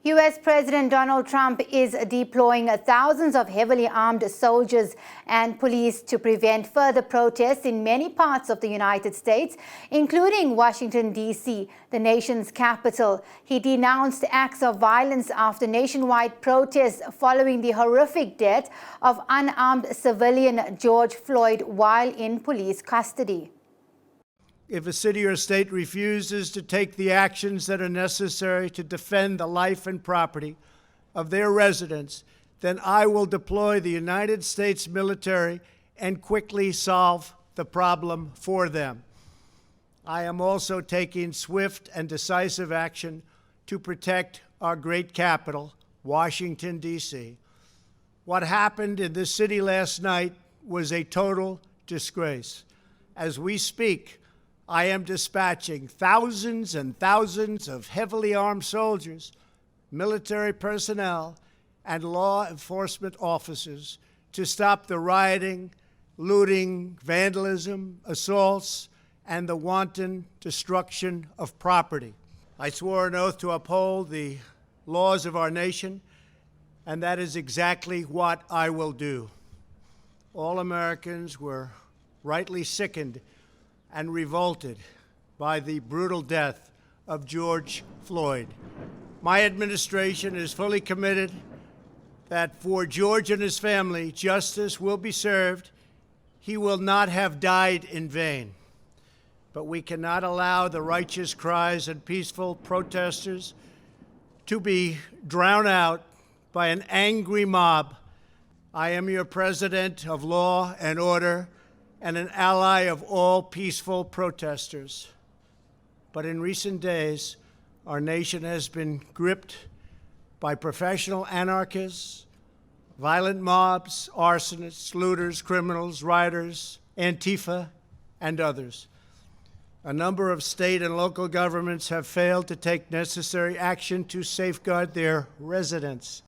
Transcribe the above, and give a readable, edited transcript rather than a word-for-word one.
U.S. President Donald Trump is deploying thousands of heavily armed soldiers and police to prevent further protests in many parts of the United States, including Washington, D.C., the nation's capital. He denounced acts of violence after nationwide protests following the horrific death of unarmed civilian George Floyd while in police custody. If a city or state refuses to take the actions that are necessary to defend the life and property of their residents, then I will deploy the United States military and quickly solve the problem for them. I am also taking swift and decisive action to protect our great capital, Washington, D.C. What happened in this city last night was a total disgrace. As we speak, I am dispatching thousands and thousands of heavily armed soldiers, military personnel, and law enforcement officers to stop the rioting, looting, vandalism, assaults, and the wanton destruction of property. I swore an oath to uphold the laws of our nation, and that is exactly what I will do. All Americans were rightly sickened and revolted by the brutal death of George Floyd. My administration is fully committed that for George and his family, justice will be served. He will not have died in vain. But we cannot allow the righteous cries and peaceful protesters to be drowned out by an angry mob. I am your president of law and order and an ally of all peaceful protesters. But in recent days, our nation has been gripped by professional anarchists, violent mobs, arsonists, looters, criminals, rioters, Antifa, and others. A number of state and local governments have failed to take necessary action to safeguard their residents.